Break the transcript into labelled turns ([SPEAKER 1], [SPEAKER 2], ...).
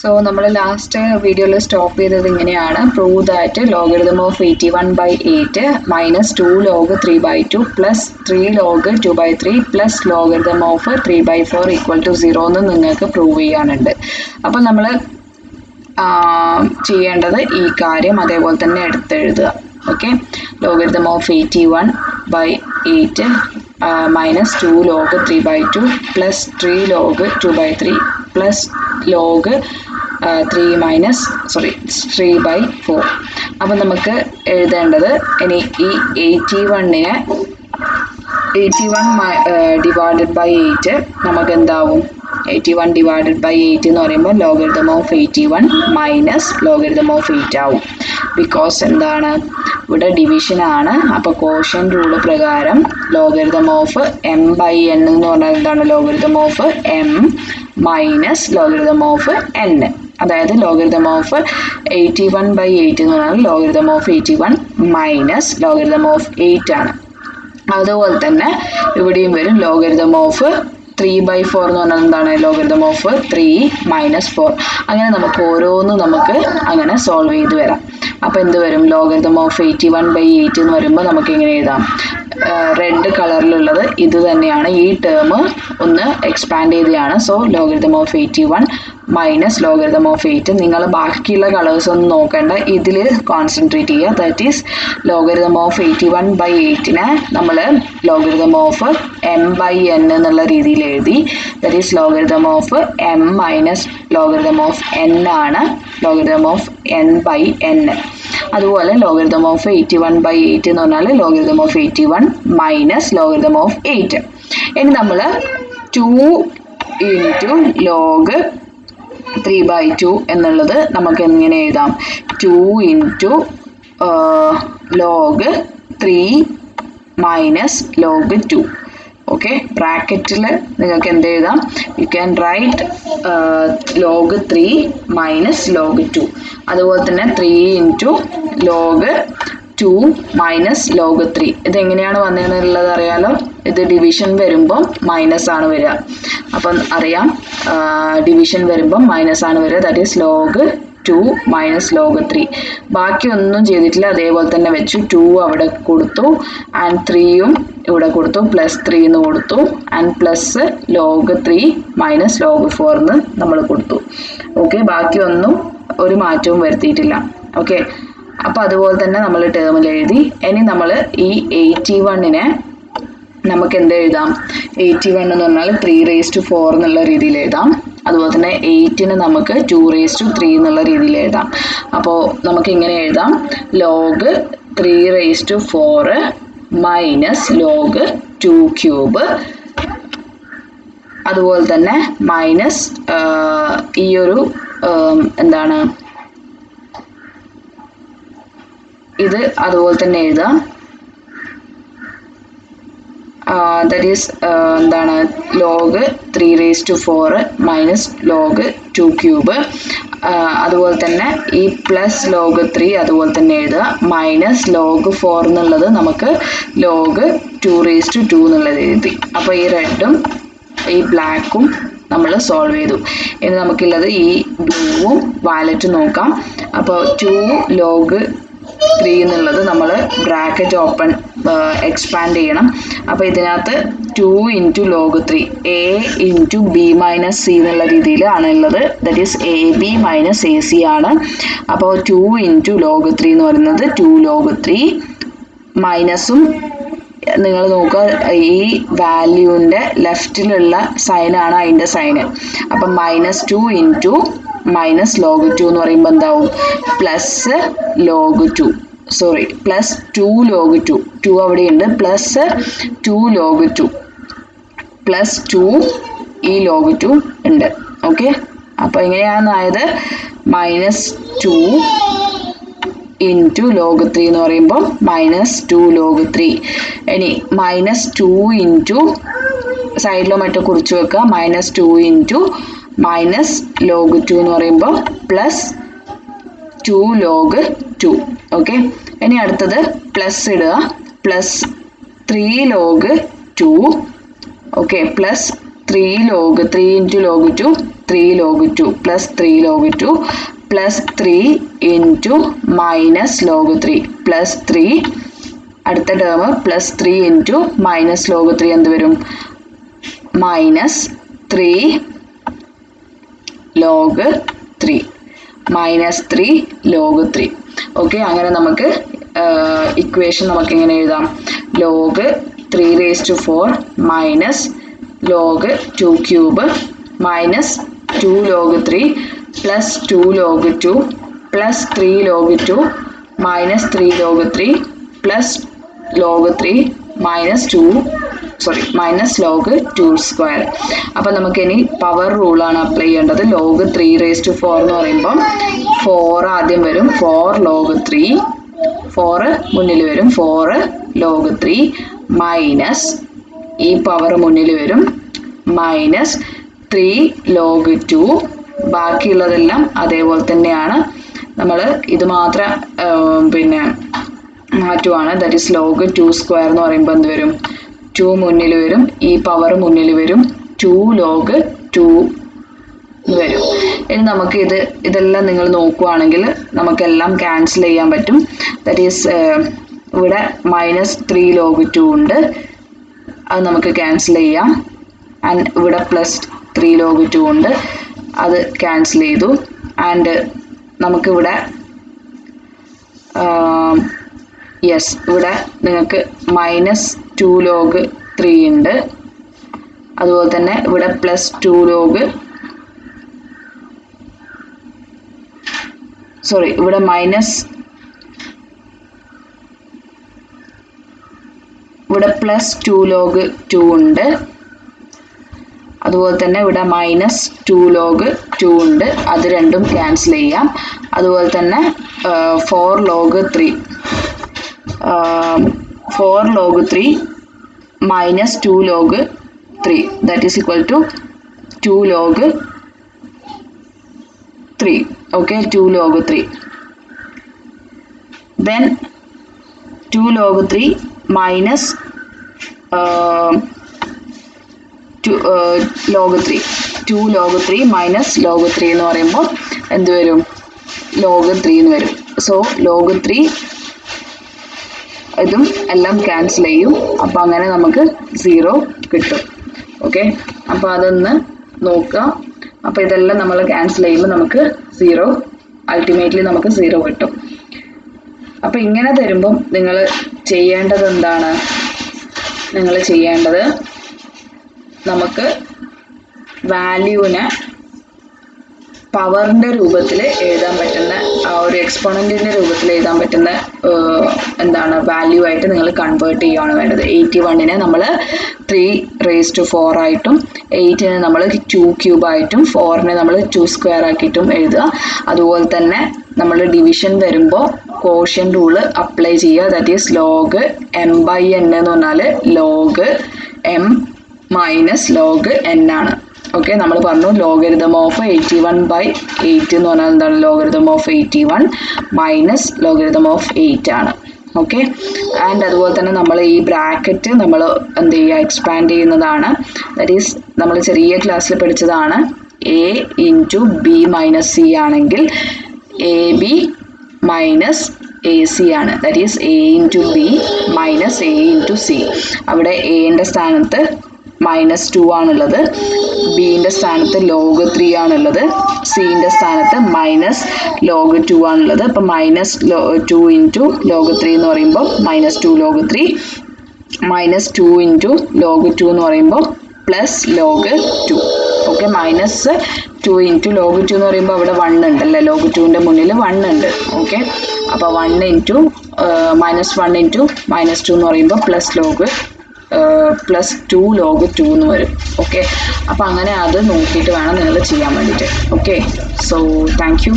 [SPEAKER 1] So, നമ്മൾ last വീഡിയോയിൽ stop ചെയ്തത് ഇങ്ങനെയാണ്. Prove that logarithm of 81/8 minus 2 log 3/2 plus 3 log 2/3 plus logarithm of 3/4 equal to 0 എന്ന് നിങ്ങൾക്ക് പ്രൂവ് ചെയ്യാനുണ്ട്. അപ്പോൾ നമ്മൾ ചെയ്യേണ്ടത് ഈ കാര്യം അതേപോലെ തന്നെ എടുത്തെഴുതുക. Okay, logarithm of 81/8 minus 2 log 3/2 plus 3 log 2/3 plus log 3/4. അപ്പം നമുക്ക് എഴുതേണ്ടത് ഇനി ഈ 81 ഡിവൈഡഡ് ബൈ 8 നമുക്ക് എന്താവും? 81 ഡിവൈഡഡ് ബൈ 8 എന്ന് പറയുമ്പോൾ logarithm of 81 minus logarithm of 8 ആവും. ബിക്കോസ് എന്താണ്, ഇവിടെ ഡിവിഷൻ ആണ്. അപ്പോൾ കോഷ്യൻ റൂള് പ്രകാരം logarithm of m by n എന്ന് പറഞ്ഞാൽ എന്താണ്? Logarithm of m minus logarithm of n. അതായത് ലോഗരിതം ഓഫ് 81/8 എന്ന് പറഞ്ഞാൽ logarithm of 81 minus logarithm of 8 ആണ്. അതുപോലെ തന്നെ ഇവിടെയും വരും ലോഗരിതം ഓഫ് 3/4 എന്ന് പറഞ്ഞാൽ എന്താണ്? Logarithm of 3 minus 4. അങ്ങനെ നമുക്ക് ഓരോന്നും നമുക്ക് അങ്ങനെ സോൾവ് ചെയ്ത് വരാം. അപ്പോൾ എന്ത് വരും? ലോഗരിതം ഓഫ് 81/8 എന്ന് വരുമ്പോൾ നമുക്ക് എങ്ങനെ എഴുതാം? റെഡ് കളറിലുള്ളത് ഇത് തന്നെയാണ്. ഈ ടേം ഒന്ന് എക്സ്പാൻഡ് ചെയ്തതാണ്. So logarithm of 81 minus logarithm of 8. നിങ്ങൾ ബാക്കിയുള്ള കളേഴ്സ് ഒന്നും നോക്കേണ്ട, ഇതിൽ കോൺസെൻട്രേറ്റ് ചെയ്യുക. ദാറ്റ് ഈസ് ലോഗരിതം ഓഫ് 81/8നെ നമ്മൾ logarithm of m by n എന്നുള്ള രീതിയിൽ എഴുതി. That is logarithm of m minus logarithm of n ആണ് logarithm of n by n. അതുപോലെ ലോഗരിതം ഓഫ് 81/8 എന്ന് പറഞ്ഞാൽ logarithm of 81 minus logarithm of 8. ഇനി നമ്മൾ 2 ഇൻറ്റു ലോഗ് 3/2 എന്നുള്ളത് നമുക്ക് എങ്ങനെ എഴുതാം? 2 into log 3 minus log 2. Okay, ബ്രാക്കറ്റിൽ നിങ്ങൾക്ക് എന്ത് എഴുതാം? You can write log 3 minus log 2. അതുപോലെ തന്നെ 3 ഇൻറ്റു ലോഗ് 2 മൈനസ് ലോഗ് 3. ഇതെങ്ങനെയാണ് വന്നതെന്നുള്ളത് അറിയാലോ. ഇത് ഡിവിഷൻ വരുമ്പം മൈനസ് ആണ് വരിക. അപ്പം അറിയാം, ഡിവിഷൻ വരുമ്പം മൈനസ് ആണ് വരിക. That is log 2 minus log 3. ബാക്കി ഒന്നും ചെയ്തിട്ടില്ല, അതേപോലെ തന്നെ വെച്ചു. 2 അവിടെ കൊടുത്തു ആൻഡ് 3യും ഇവിടെ കൊടുത്തു, പ്ലസ് 3 എന്ന് കൊടുത്തു and plus log 3 minus log 4 എന്ന് നമ്മൾ കൊടുത്തു. ഓക്കെ, ബാക്കി ഒന്നും ഒരു മാറ്റവും വരുത്തിയിട്ടില്ല. ഓക്കെ, അപ്പോൾ അതുപോലെ തന്നെ നമ്മൾ ടേമിൽ എഴുതി. ഇനി നമ്മൾ ഈ 81നെ നമുക്ക് എന്ത് എഴുതാം? 81 എന്ന് പറഞ്ഞാൽ 3/4 എന്നുള്ള രീതിയിൽ എഴുതാം. അതുപോലെ തന്നെ 8ന് നമുക്ക് 2/3 എന്നുള്ള രീതിയിൽ എഴുതാം. അപ്പോൾ നമുക്ക് ഇങ്ങനെ എഴുതാം: ലോഗ് 3/4 മൈനസ് ലോഗ് 2 ക്യൂബ്. അതുപോലെ തന്നെ മൈനസ് ഈ ഒരു എന്താണ് ഇത് അതുപോലെ തന്നെ എഴുതാം. ദാറ്റ് ഈസ് എന്താണ്? Log 3/4 minus log 2 cube. അതുപോലെ തന്നെ ഈ പ്ലസ് ലോഗ് 3 അതുപോലെ തന്നെ എഴുതുക. മൈനസ് ലോഗ് 4 എന്നുള്ളത് നമുക്ക് ലോഗ് 2/2 എന്നുള്ളത് എഴുതി. അപ്പോൾ ഈ റെഡും ഈ ബ്ലാക്കും നമ്മൾ സോൾവ് ചെയ്തു. ഇനി നമുക്കുള്ളത് ഈ ബ്ലൂവും വയലറ്റും നോക്കാം. അപ്പോൾ 2 ലോഗ് 3 എന്നുള്ളത് നമ്മൾ ബ്രാക്കറ്റ് ഓപ്പൺ എക്സ്പാൻഡ് ചെയ്യണം. അപ്പോൾ ഇതിനകത്ത് 2 into log 3 A into B minus C എന്നുള്ള രീതിയിലാണ് ഉള്ളത്. That is A B minus A C ആണ്. അപ്പോൾ 2 ഇൻറ്റു ലോഗ് 3 എന്ന് പറയുന്നത് 2 ലോഗ് 3 മൈനസും നിങ്ങൾ നോക്കുക, ഈ വാല്യൂവിൻ്റെ ലെഫ്റ്റിലുള്ള സൈനാണ് അതിൻ്റെ സൈന്. അപ്പം -2 ഇൻറ്റു മൈനസ് ലോഗ് 2 എന്ന് പറയുമ്പോൾ എന്താവും? Plus log 2, sorry plus 2 log 2 അവിടെയുണ്ട്, പ്ലസ് 2 ലോഗ് 2 പ്ലസ് 2 ഈ ലോഗ് 2 ഉണ്ട്. ഓക്കെ, അപ്പോൾ എങ്ങനെയാണായത്? -2 ഇൻറ്റു ലോഗ് 3 എന്ന് പറയുമ്പോൾ -2 ലോഗ് 3. ഇനി -2 ഇൻറ്റു സൈഡിലോ മറ്റോ കുറിച്ച് വെക്കുക. -2 ഇൻറ്റു മൈനസ് ലോഗ് 2 എന്ന് പറയുമ്പോൾ പ്ലസ് 2 ലോഗ് 2. ഓക്കെ, ഇനി അടുത്തത് പ്ലസ് ഇടുക. Plus 3 log 2. Okay, plus 3 log 3 into log 2 3 log 2 plus 3 log 2 plus 3 into minus log 3 plus 3 അടുത്ത term plus 3 into minus log 3 എന്ത് വരും minus 3 log 3 minus 3 log 3 okay. അങ്ങനെ നമുക്ക് ഇക്വേഷൻ നമുക്ക് എങ്ങനെ എഴുതാം log 3 raised to 4 minus log 2 cube minus 2 log 3 plus 2 log 2 plus 3 log 2 minus 3 log 3 plus log 3 minus log 2 square. അപ്പം നമുക്ക് ഇനി പവർ റൂളാണ് അപ്ലൈ ചെയ്യേണ്ടത്. ലോഗ് 3 raised to 4 എന്ന് പറയുമ്പം 4 ആദ്യം വരും 4 ലോഗ് 3 4 മുന്നിൽ വരും 4 ലോഗ് 3 മൈനസ് ഈ പവർ മുന്നിൽ വരും മൈനസ് 3 ലോഗ് 2 ബാക്കിയുള്ളതെല്ലാം അതേപോലെ തന്നെയാണ്. നമ്മൾ ഇത് മാത്രം പിന്നെ മാറ്റുവാണ്. ദാറ്റ് ഈസ് ലോഗ് 2 സ്ക്വയർ എന്ന് പറയുമ്പോൾ എന്ത് വരും 2 മുന്നിൽ വരും ഈ പവർ മുന്നിൽ വരും 2 ലോഗ് 2 വരും. ഇനി നമുക്ക് ഇതെല്ലാം നിങ്ങൾ നോക്കുവാണെങ്കിൽ നമുക്കെല്ലാം ക്യാൻസൽ ചെയ്യാൻ പറ്റും. ദാറ്റ് ഈസ് ഇവിടെ മൈനസ് 3 ലോഗ് 2 ഉണ്ട്, അത് നമുക്ക് ക്യാൻസൽ ചെയ്യാം. ആൻഡ് ഇവിടെ പ്ലസ് 3 ലോഗ് 2 ഉണ്ട്, അത് ക്യാൻസൽ ചെയ്തു. ആൻഡ് നമുക്കിവിടെ യെസ് ഇവിടെ നിങ്ങൾക്ക് മൈനസ് 2 ലോഗ് 3 ഉണ്ട്, അതുപോലെ തന്നെ ഇവിടെ പ്ലസ് 2 ലോഗ് ഇവിടെ ഇവിടെ പ്ലസ് 2 ലോഗ് 2 ഉണ്ട്, അതുപോലെ തന്നെ ഇവിടെ മൈനസ് 2 ലോഗ് 2 ഉണ്ട്, അത് രണ്ടും ക്യാൻസൽ ചെയ്യാം. അതുപോലെ തന്നെ 4 log 3 minus 2 log 3 that is equal to 2 log 3. Okay, 2 log 3. Then 2 log 3 minus 2 log 3. 2 log 3 minus log 3 എന്ന് പറയുമ്പോൾ എന്ത് വരും log 3 എന്ന് വരും. സോ log 3 ഇതും എല്ലാം ക്യാൻസൽ ചെയ്യും. അപ്പോൾ അങ്ങനെ നമുക്ക് 0 കിട്ടും. ഓക്കെ, അപ്പോൾ അതൊന്ന് നോക്കുക. അപ്പോൾ ഇതെല്ലാം നമ്മൾ ക്യാൻസൽ ചെയ്യുമ്പോൾ നമുക്ക് 0 അൾട്ടിമേറ്റ്ലി നമുക്ക് 0 കിട്ടും. അപ്പോൾ ഇങ്ങനെ തരുമ്പം നിങ്ങൾ ചെയ്യേണ്ടത് എന്താണ്? നിങ്ങൾ ചെയ്യേണ്ടത് നമുക്ക് വാല്യൂവിനെ പവറിൻ്റെ രൂപത്തിൽ എഴുതാൻ പറ്റുന്ന ആ ഒരു എക്സ്പോണൻറ്റിൻ്റെ രൂപത്തിൽ എഴുതാൻ പറ്റുന്ന എന്താണ് വാല്യൂ ആയിട്ട് നിങ്ങൾ കൺവേർട്ട് ചെയ്യുകയാണ് വേണ്ടത്. 81നെ നമ്മൾ 3 raised to 4 ആയിട്ടും 8നെ നമ്മൾ 2 ക്യൂബ് ആയിട്ടും 4നെ നമ്മൾ 2 സ്ക്വയർ ആക്കിയിട്ടും എഴുതുക. അതുപോലെ തന്നെ നമ്മൾ ഡിവിഷൻ വരുമ്പോൾ കോഷ്യൻ റൂള് അപ്ലൈ ചെയ്യുക. ദാറ്റ് ഈസ് ലോഗ് m/n എന്ന് പറഞ്ഞാൽ log m minus log n ആണ്. ഓക്കെ, നമ്മൾ പറഞ്ഞു ലോഗരിതം ഓഫ് 81/8 എന്ന് പറഞ്ഞാൽ എന്താണ് logarithm of 81 minus logarithm of 8 ആണ്. ഓക്കെ, ആൻഡ് അതുപോലെ തന്നെ നമ്മൾ ഈ ബ്രാക്കറ്റ് നമ്മൾ എന്ത് ചെയ്യുക എക്സ്പാൻഡ് ചെയ്യുന്നതാണ്. ദാറ്റ് ഈസ് നമ്മൾ ചെറിയ ക്ലാസ്സിൽ പഠിച്ചതാണ്. a into B minus C ആണെങ്കിൽ ab മൈനസ് AC ആണ്. That is a into B minus a into C. അവിടെ എൻ്റെ സ്ഥാനത്ത് -2 ആണുള്ളത്, ബിൻ്റെ സ്ഥാനത്ത് ലോഗ് 3 ആണുള്ളത്, സിൻ്റെ സ്ഥാനത്ത് മൈനസ് ലോഗ് 2 ആണുള്ളത്. അപ്പം -2 ഇൻറ്റു ലോഗ് 3 എന്ന് പറയുമ്പോൾ -2 ലോഗ് 3 -2 ഇൻറ്റു ലോഗ് 2 എന്ന് പറയുമ്പോൾ plus log 2. Okay, -2 into log 2 എന്ന് പറയുമ്പോൾ അവിടെ 1 ഉണ്ടല്ലേ, ലോഗ് 2ൻ്റെ മുന്നിൽ 1 ഉണ്ട്. ഓക്കെ, അപ്പോൾ 1 ഇൻറ്റു -1 ഇൻറ്റു -2 എന്ന് പറയുമ്പോൾ പ്ലസ് 2 ലോഗ് 2 എന്ന് വരും. ഓക്കെ, അപ്പോൾ അങ്ങനെ അത് നോക്കിയിട്ട് വേണം നിങ്ങൾ ചെയ്യാൻ വേണ്ടിയിട്ട്. Okay, so thank you.